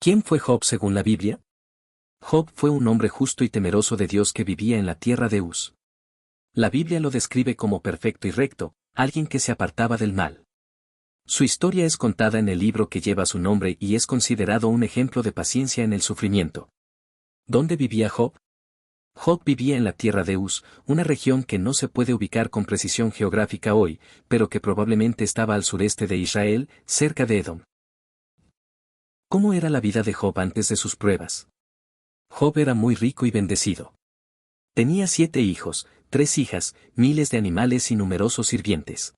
¿Quién fue Job según la Biblia? Job fue un hombre justo y temeroso de Dios que vivía en la tierra de Uz. La Biblia lo describe como perfecto y recto, alguien que se apartaba del mal. Su historia es contada en el libro que lleva su nombre y es considerado un ejemplo de paciencia en el sufrimiento. ¿Dónde vivía Job? Job vivía en la tierra de Uz, una región que no se puede ubicar con precisión geográfica hoy, pero que probablemente estaba al sureste de Israel, cerca de Edom. ¿Cómo era la vida de Job antes de sus pruebas? Job era muy rico y bendecido. Tenía 7 hijos, 3 hijas, miles de animales y numerosos sirvientes.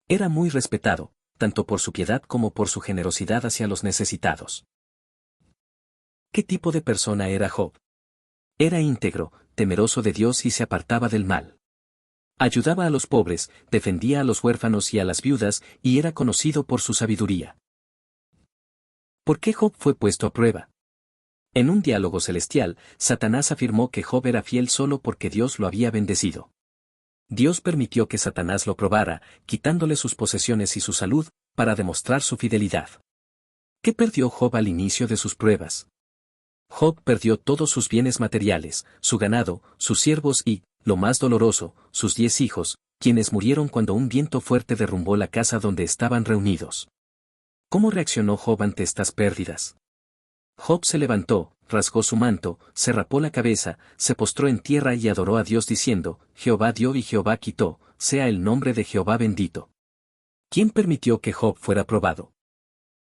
Era muy respetado, tanto por su piedad como por su generosidad hacia los necesitados. ¿Qué tipo de persona era Job? Era íntegro, temeroso de Dios y se apartaba del mal. Ayudaba a los pobres, defendía a los huérfanos y a las viudas, y era conocido por su sabiduría. ¿Por qué Job fue puesto a prueba? En un diálogo celestial, Satanás afirmó que Job era fiel solo porque Dios lo había bendecido. Dios permitió que Satanás lo probara, quitándole sus posesiones y su salud, para demostrar su fidelidad. ¿Qué perdió Job al inicio de sus pruebas? Job perdió todos sus bienes materiales, su ganado, sus siervos y, lo más doloroso, sus 10 hijos, quienes murieron cuando un viento fuerte derrumbó la casa donde estaban reunidos. ¿Cómo reaccionó Job ante estas pérdidas? Job se levantó, rasgó su manto, se rapó la cabeza, se postró en tierra y adoró a Dios diciendo, Jehová dio y Jehová quitó, sea el nombre de Jehová bendito. ¿Quién permitió que Job fuera probado?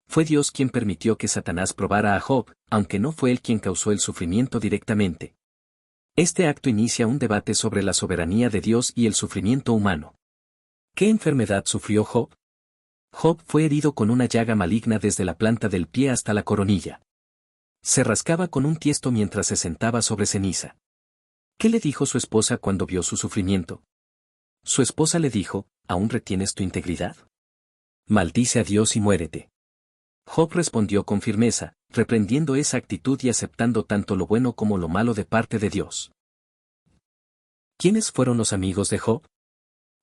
Fue Dios quien permitió que Satanás probara a Job, aunque no fue él quien causó el sufrimiento directamente. Este acto inicia un debate sobre la soberanía de Dios y el sufrimiento humano. ¿Qué enfermedad sufrió Job? Job fue herido con una llaga maligna desde la planta del pie hasta la coronilla. Se rascaba con un tiesto mientras se sentaba sobre ceniza. ¿Qué le dijo su esposa cuando vio su sufrimiento? Su esposa le dijo, ¿aún retienes tu integridad? Maldice a Dios y muérete. Job respondió con firmeza, reprendiendo esa actitud y aceptando tanto lo bueno como lo malo de parte de Dios. ¿Quiénes fueron los amigos de Job?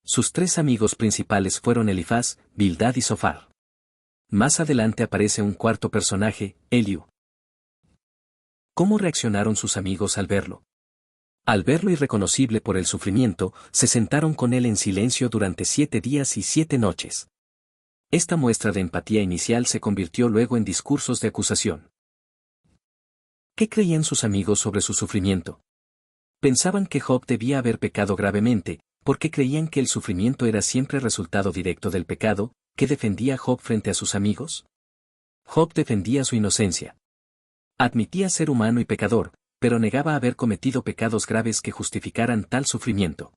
Sus 3 amigos principales fueron Elifaz, Bildad y Zofar. Más adelante aparece un cuarto personaje, Eliú. ¿Cómo reaccionaron sus amigos al verlo? Al verlo irreconocible por el sufrimiento, se sentaron con él en silencio durante 7 días y 7 noches. Esta muestra de empatía inicial se convirtió luego en discursos de acusación. ¿Qué creían sus amigos sobre su sufrimiento? Pensaban que Job debía haber pecado gravemente, porque creían que el sufrimiento era siempre resultado directo del pecado. ¿Qué defendía Job frente a sus amigos? Job defendía su inocencia. Admitía ser humano y pecador, pero negaba haber cometido pecados graves que justificaran tal sufrimiento.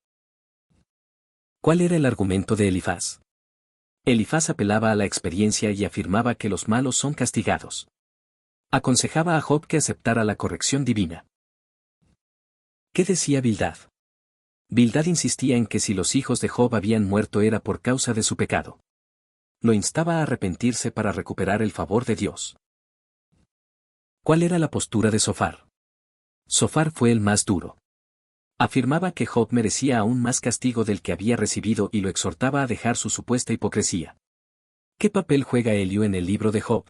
¿Cuál era el argumento de Elifaz? Elifaz apelaba a la experiencia y afirmaba que los malos son castigados. Aconsejaba a Job que aceptara la corrección divina. ¿Qué decía Bildad? Bildad insistía en que si los hijos de Job habían muerto era por causa de su pecado. Lo instaba a arrepentirse para recuperar el favor de Dios. ¿Cuál era la postura de Zofar? Zofar fue el más duro. Afirmaba que Job merecía aún más castigo del que había recibido y lo exhortaba a dejar su supuesta hipocresía. ¿Qué papel juega Eliú en el libro de Job?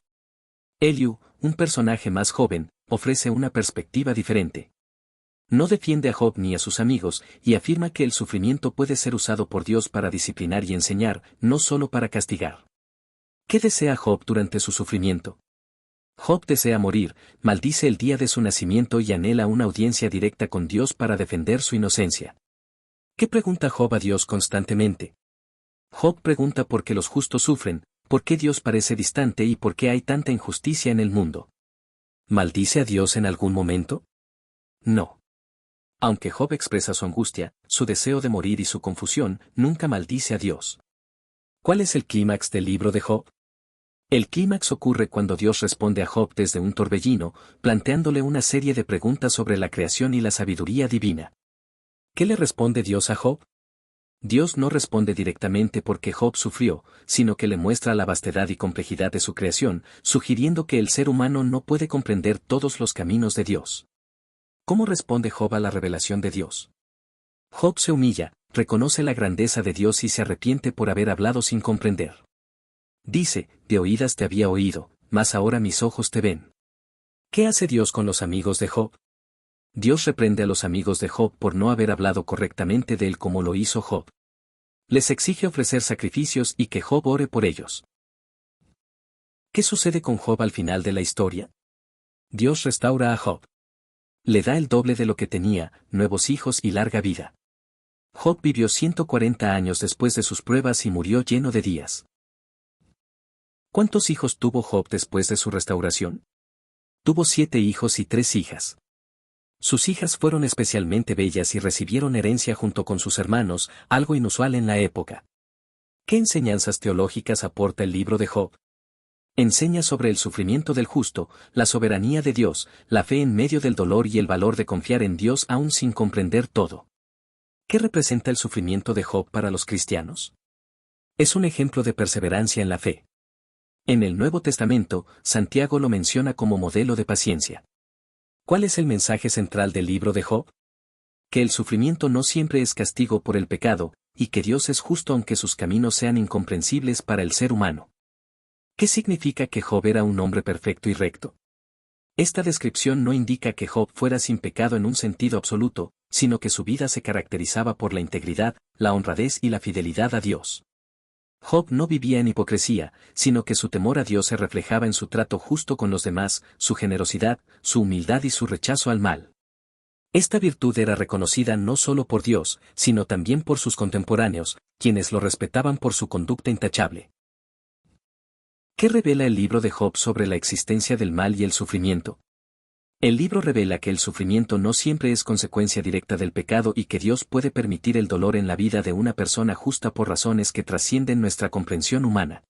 Eliú, un personaje más joven, ofrece una perspectiva diferente. No defiende a Job ni a sus amigos, y afirma que el sufrimiento puede ser usado por Dios para disciplinar y enseñar, no solo para castigar. ¿Qué desea Job durante su sufrimiento? Job desea morir, maldice el día de su nacimiento y anhela una audiencia directa con Dios para defender su inocencia. ¿Qué pregunta Job a Dios constantemente? Job pregunta por qué los justos sufren, por qué Dios parece distante y por qué hay tanta injusticia en el mundo. ¿Maldice a Dios en algún momento? No. Aunque Job expresa su angustia, su deseo de morir y su confusión, nunca maldice a Dios. ¿Cuál es el clímax del libro de Job? El clímax ocurre cuando Dios responde a Job desde un torbellino, planteándole una serie de preguntas sobre la creación y la sabiduría divina. ¿Qué le responde Dios a Job? Dios no responde directamente porque Job sufrió, sino que le muestra la vastedad y complejidad de su creación, sugiriendo que el ser humano no puede comprender todos los caminos de Dios. ¿Cómo responde Job a la revelación de Dios? Job se humilla, reconoce la grandeza de Dios y se arrepiente por haber hablado sin comprender. Dice, de oídas te había oído, mas ahora mis ojos te ven. ¿Qué hace Dios con los amigos de Job? Dios reprende a los amigos de Job por no haber hablado correctamente de él como lo hizo Job. Les exige ofrecer sacrificios y que Job ore por ellos. ¿Qué sucede con Job al final de la historia? Dios restaura a Job. Le da el doble de lo que tenía, nuevos hijos y larga vida. Job vivió 140 años después de sus pruebas y murió lleno de días. ¿Cuántos hijos tuvo Job después de su restauración? Tuvo 7 hijos y 3 hijas. Sus hijas fueron especialmente bellas y recibieron herencia junto con sus hermanos, algo inusual en la época. ¿Qué enseñanzas teológicas aporta el libro de Job? Enseña sobre el sufrimiento del justo, la soberanía de Dios, la fe en medio del dolor y el valor de confiar en Dios aún sin comprender todo. ¿Qué representa el sufrimiento de Job para los cristianos? Es un ejemplo de perseverancia en la fe. En el Nuevo Testamento, Santiago lo menciona como modelo de paciencia. ¿Cuál es el mensaje central del libro de Job? Que el sufrimiento no siempre es castigo por el pecado, y que Dios es justo aunque sus caminos sean incomprensibles para el ser humano. ¿Qué significa que Job era un hombre perfecto y recto? Esta descripción no indica que Job fuera sin pecado en un sentido absoluto, sino que su vida se caracterizaba por la integridad, la honradez y la fidelidad a Dios. Job no vivía en hipocresía, sino que su temor a Dios se reflejaba en su trato justo con los demás, su generosidad, su humildad y su rechazo al mal. Esta virtud era reconocida no solo por Dios, sino también por sus contemporáneos, quienes lo respetaban por su conducta intachable. ¿Qué revela el libro de Job sobre la existencia del mal y el sufrimiento? El libro revela que el sufrimiento no siempre es consecuencia directa del pecado y que Dios puede permitir el dolor en la vida de una persona justa por razones que trascienden nuestra comprensión humana.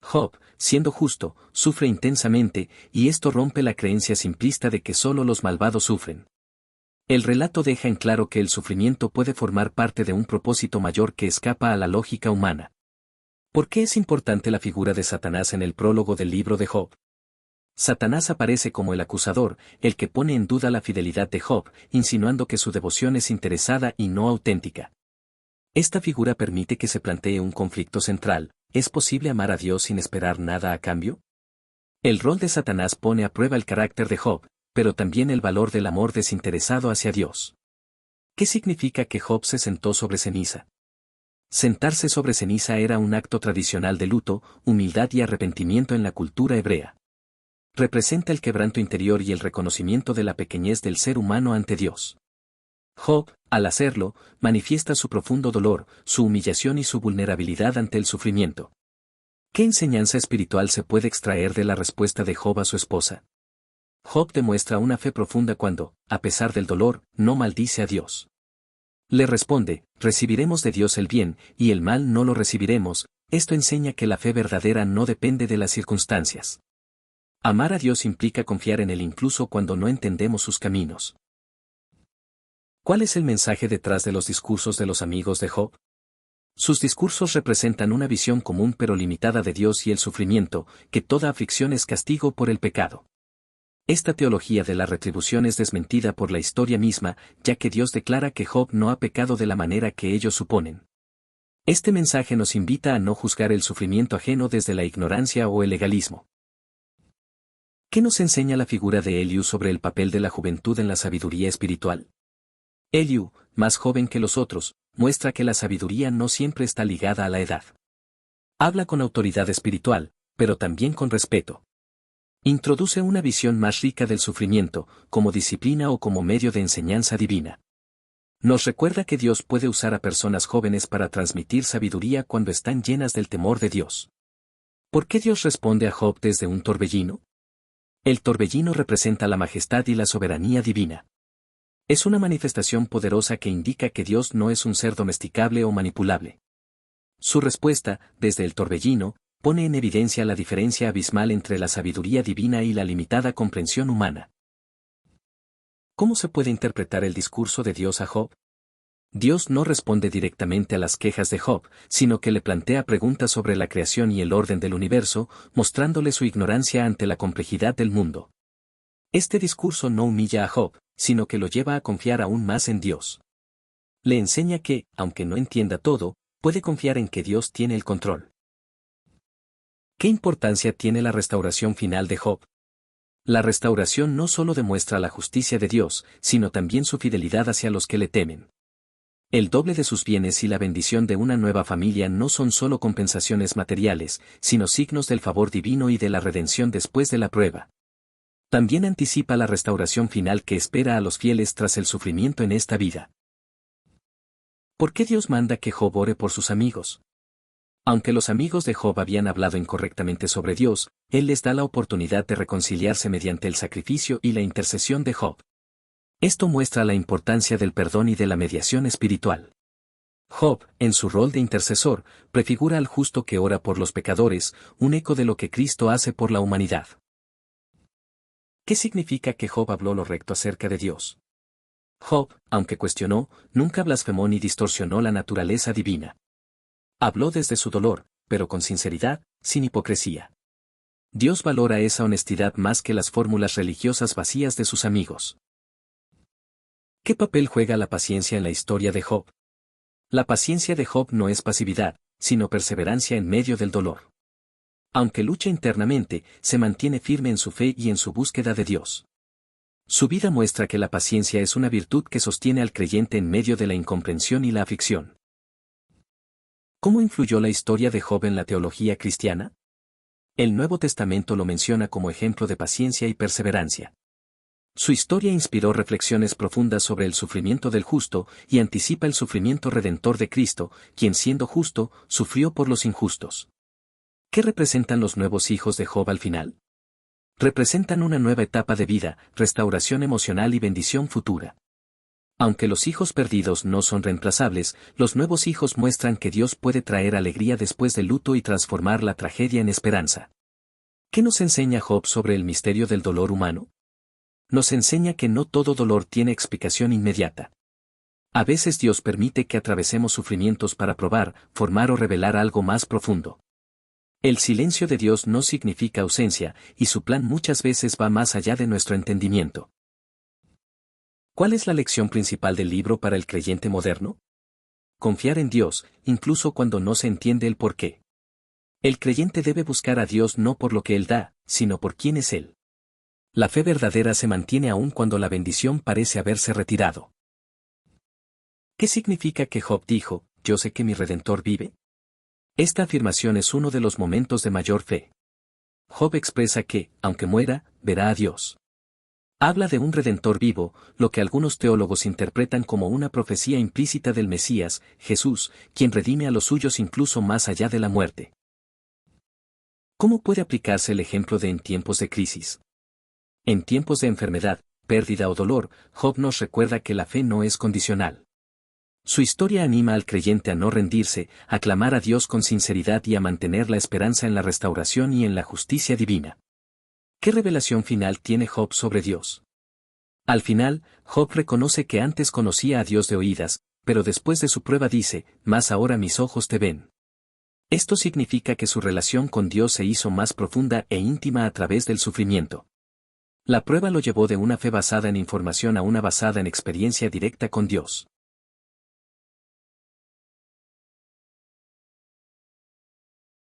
Job, siendo justo, sufre intensamente, y esto rompe la creencia simplista de que solo los malvados sufren. El relato deja en claro que el sufrimiento puede formar parte de un propósito mayor que escapa a la lógica humana. ¿Por qué es importante la figura de Satanás en el prólogo del libro de Job? Satanás aparece como el acusador, el que pone en duda la fidelidad de Job, insinuando que su devoción es interesada y no auténtica. Esta figura permite que se plantee un conflicto central: ¿es posible amar a Dios sin esperar nada a cambio? El rol de Satanás pone a prueba el carácter de Job, pero también el valor del amor desinteresado hacia Dios. ¿Qué significa que Job se sentó sobre ceniza? Sentarse sobre ceniza era un acto tradicional de luto, humildad y arrepentimiento en la cultura hebrea. Representa el quebranto interior y el reconocimiento de la pequeñez del ser humano ante Dios. Job, al hacerlo, manifiesta su profundo dolor, su humillación y su vulnerabilidad ante el sufrimiento. ¿Qué enseñanza espiritual se puede extraer de la respuesta de Job a su esposa? Job demuestra una fe profunda cuando, a pesar del dolor, no maldice a Dios. Le responde: recibiremos de Dios el bien, y el mal no lo recibiremos. Esto enseña que la fe verdadera no depende de las circunstancias. Amar a Dios implica confiar en Él incluso cuando no entendemos sus caminos. ¿Cuál es el mensaje detrás de los discursos de los amigos de Job? Sus discursos representan una visión común pero limitada de Dios y el sufrimiento, que toda aflicción es castigo por el pecado. Esta teología de la retribución es desmentida por la historia misma, ya que Dios declara que Job no ha pecado de la manera que ellos suponen. Este mensaje nos invita a no juzgar el sufrimiento ajeno desde la ignorancia o el legalismo. ¿Qué nos enseña la figura de Eliú sobre el papel de la juventud en la sabiduría espiritual? Eliú, más joven que los otros, muestra que la sabiduría no siempre está ligada a la edad. Habla con autoridad espiritual, pero también con respeto. Introduce una visión más rica del sufrimiento, como disciplina o como medio de enseñanza divina. Nos recuerda que Dios puede usar a personas jóvenes para transmitir sabiduría cuando están llenas del temor de Dios. ¿Por qué Dios responde a Job desde un torbellino? El torbellino representa la majestad y la soberanía divina. Es una manifestación poderosa que indica que Dios no es un ser domesticable o manipulable. Su respuesta, desde el torbellino, pone en evidencia la diferencia abismal entre la sabiduría divina y la limitada comprensión humana. ¿Cómo se puede interpretar el discurso de Dios a Job? Dios no responde directamente a las quejas de Job, sino que le plantea preguntas sobre la creación y el orden del universo, mostrándole su ignorancia ante la complejidad del mundo. Este discurso no humilla a Job, sino que lo lleva a confiar aún más en Dios. Le enseña que, aunque no entienda todo, puede confiar en que Dios tiene el control. ¿Qué importancia tiene la restauración final de Job? La restauración no solo demuestra la justicia de Dios, sino también su fidelidad hacia los que le temen. El doble de sus bienes y la bendición de una nueva familia no son solo compensaciones materiales, sino signos del favor divino y de la redención después de la prueba. También anticipa la restauración final que espera a los fieles tras el sufrimiento en esta vida. ¿Por qué Dios manda que Job ore por sus amigos? Aunque los amigos de Job habían hablado incorrectamente sobre Dios, Él les da la oportunidad de reconciliarse mediante el sacrificio y la intercesión de Job. Esto muestra la importancia del perdón y de la mediación espiritual. Job, en su rol de intercesor, prefigura al justo que ora por los pecadores, un eco de lo que Cristo hace por la humanidad. ¿Qué significa que Job habló lo recto acerca de Dios? Job, aunque cuestionó, nunca blasfemó ni distorsionó la naturaleza divina. Habló desde su dolor, pero con sinceridad, sin hipocresía. Dios valora esa honestidad más que las fórmulas religiosas vacías de sus amigos. ¿Qué papel juega la paciencia en la historia de Job? La paciencia de Job no es pasividad, sino perseverancia en medio del dolor. Aunque lucha internamente, se mantiene firme en su fe y en su búsqueda de Dios. Su vida muestra que la paciencia es una virtud que sostiene al creyente en medio de la incomprensión y la aflicción. ¿Cómo influyó la historia de Job en la teología cristiana? El Nuevo Testamento lo menciona como ejemplo de paciencia y perseverancia. Su historia inspiró reflexiones profundas sobre el sufrimiento del justo y anticipa el sufrimiento redentor de Cristo, quien siendo justo, sufrió por los injustos. ¿Qué representan los nuevos hijos de Job al final? Representan una nueva etapa de vida, restauración emocional y bendición futura. Aunque los hijos perdidos no son reemplazables, los nuevos hijos muestran que Dios puede traer alegría después del luto y transformar la tragedia en esperanza. ¿Qué nos enseña Job sobre el misterio del dolor humano? Nos enseña que no todo dolor tiene explicación inmediata. A veces Dios permite que atravesemos sufrimientos para probar, formar o revelar algo más profundo. El silencio de Dios no significa ausencia, y su plan muchas veces va más allá de nuestro entendimiento. ¿Cuál es la lección principal del libro para el creyente moderno? Confiar en Dios, incluso cuando no se entiende el porqué. El creyente debe buscar a Dios no por lo que Él da, sino por quién es Él. La fe verdadera se mantiene aún cuando la bendición parece haberse retirado. ¿Qué significa que Job dijo, "Yo sé que mi Redentor vive"? Esta afirmación es uno de los momentos de mayor fe. Job expresa que, aunque muera, verá a Dios. Habla de un Redentor vivo, lo que algunos teólogos interpretan como una profecía implícita del Mesías, Jesús, quien redime a los suyos incluso más allá de la muerte. ¿Cómo puede aplicarse el ejemplo de en tiempos de crisis? En tiempos de enfermedad, pérdida o dolor, Job nos recuerda que la fe no es condicional. Su historia anima al creyente a no rendirse, a clamar a Dios con sinceridad y a mantener la esperanza en la restauración y en la justicia divina. ¿Qué revelación final tiene Job sobre Dios? Al final, Job reconoce que antes conocía a Dios de oídas, pero después de su prueba dice, "Mas ahora mis ojos te ven". Esto significa que su relación con Dios se hizo más profunda e íntima a través del sufrimiento. La prueba lo llevó de una fe basada en información a una basada en experiencia directa con Dios.